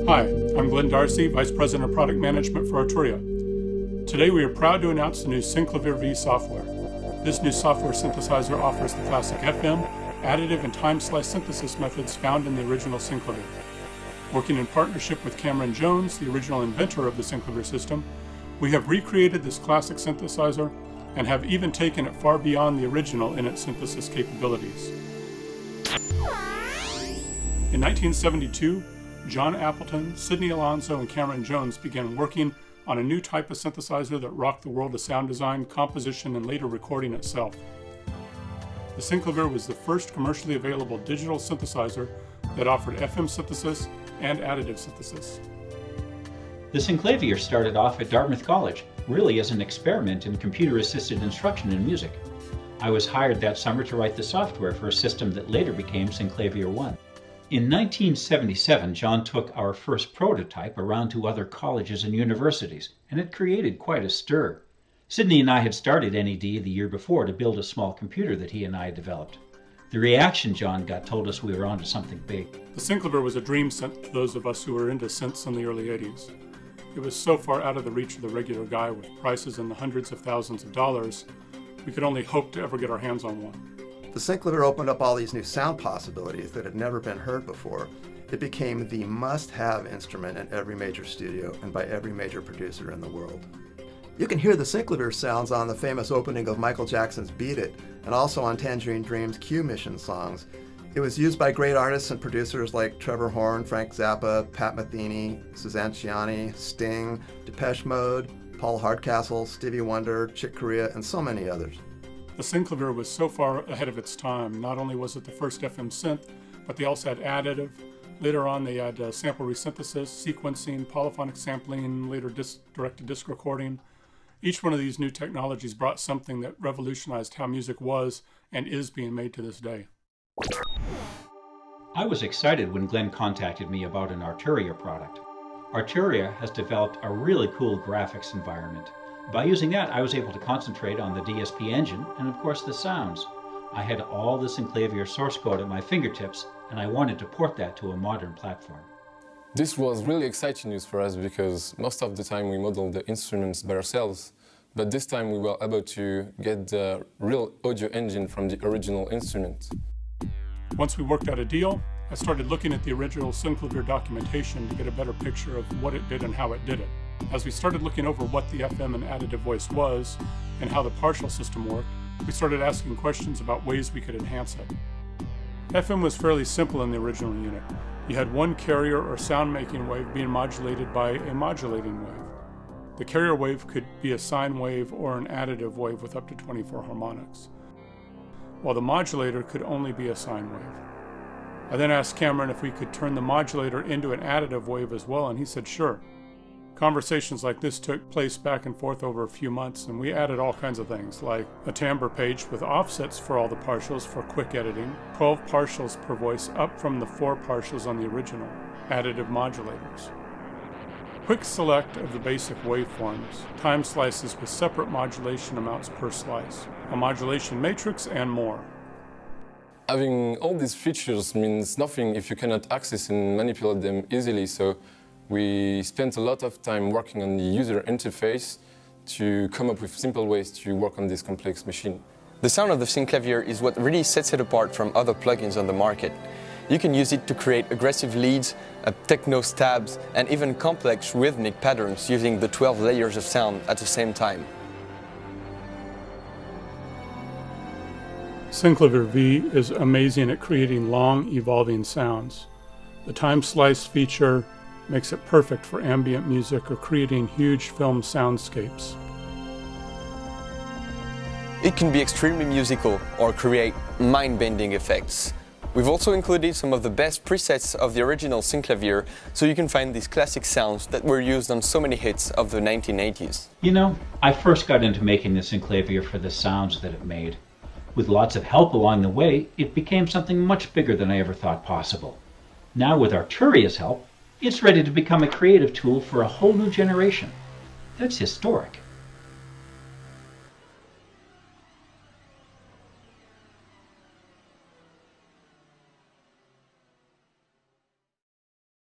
Hi, I'm Glen Darcey, Vice President of Product Management for Arturia. Today we are proud to announce the new Synclavier V software. This new software synthesizer offers the classic FM, additive, and time-slice synthesis methods found in the original Synclavier. Working in partnership with Cameron Jones, the original inventor of the Synclavier system, we have recreated this classic synthesizer and have even taken it far beyond the original in its synthesis capabilities. In 1972, John Appleton, Sidney Alonso, and Cameron Jones began working on a new type of synthesizer that rocked the world of sound design, composition, and later recording itself. The Synclavier was the first commercially available digital synthesizer that offered FM synthesis and additive synthesis. The Synclavier started off at Dartmouth College, really as an experiment in computer-assisted instruction in music. I was hired that summer to write the software for a system that later became Synclavier I. In 1977, John took our first prototype around to other colleges and universities, and it created quite a stir. Sidney and I had started NED the year before to build a small computer that he and I had developed. The reaction John got told us we were onto something big. The Synclavier was a dream synth to those of us who were into synths in the early 80s. It was so far out of the reach of the regular guy with prices in the hundreds of thousands of dollars, we could only hope to ever get our hands on one. The Synclavier opened up all these new sound possibilities that had never been heard before. It became the must-have instrument in every major studio and by every major producer in the world. You can hear the Synclavier sounds on the famous opening of Michael Jackson's Beat It, and also on Tangerine Dream's Q Mission songs. It was used by great artists and producers like Trevor Horn, Frank Zappa, Pat Metheny, Suzanne Ciani, Sting, Depeche Mode, Paul Hardcastle, Stevie Wonder, Chick Corea, and so many others. The Synclavier was so far ahead of its time. Not only was it the first FM synth, but they also had additive. Later on, they had sample resynthesis, sequencing, polyphonic sampling, later direct-to-disc recording. Each one of these new technologies brought something that revolutionized how music was and is being made to this day. I was excited when Glen contacted me about an Arturia product. Arturia has developed a really cool graphics environment. By using that, I was able to concentrate on the DSP engine and, of course, the sounds. I had all the Synclavier source code at my fingertips, and I wanted to port that to a modern platform. This was really exciting news for us because most of the time we modeled the instruments by ourselves, but this time we were able to get the real audio engine from the original instrument. Once we worked out a deal, I started looking at the original Synclavier documentation to get a better picture of what it did and how it did it. As we started looking over what the FM and additive voice was and how the partial system worked, we started asking questions about ways we could enhance it. FM was fairly simple in the original unit. You had one carrier or sound-making wave being modulated by a modulating wave. The carrier wave could be a sine wave or an additive wave with up to 24 harmonics, while the modulator could only be a sine wave. I then asked Cameron if we could turn the modulator into an additive wave as well, and he said sure. Conversations like this took place back and forth over a few months, and we added all kinds of things, like a timbre page with offsets for all the partials for quick editing, 12 partials per voice up from the 4 partials on the original, additive modulators, quick select of the basic waveforms, time slices with separate modulation amounts per slice, a modulation matrix, and more. Having all these features means nothing if you cannot access and manipulate them easily, so we spent a lot of time working on the user interface to come up with simple ways to work on this complex machine. The sound of the Synclavier is what really sets it apart from other plugins on the market. You can use it to create aggressive leads, techno stabs, and even complex rhythmic patterns using the 12 layers of sound at the same time. Synclavier V is amazing at creating long, evolving sounds. The time slice feature makes it perfect for ambient music or creating huge film soundscapes. It can be extremely musical or create mind-bending effects. We've also included some of the best presets of the original Synclavier, so you can find these classic sounds that were used on so many hits of the 1980s. You know, I first got into making the Synclavier for the sounds that it made. With lots of help along the way, it became something much bigger than I ever thought possible. Now with Arturia's help, it's ready to become a creative tool for a whole new generation. That's historic.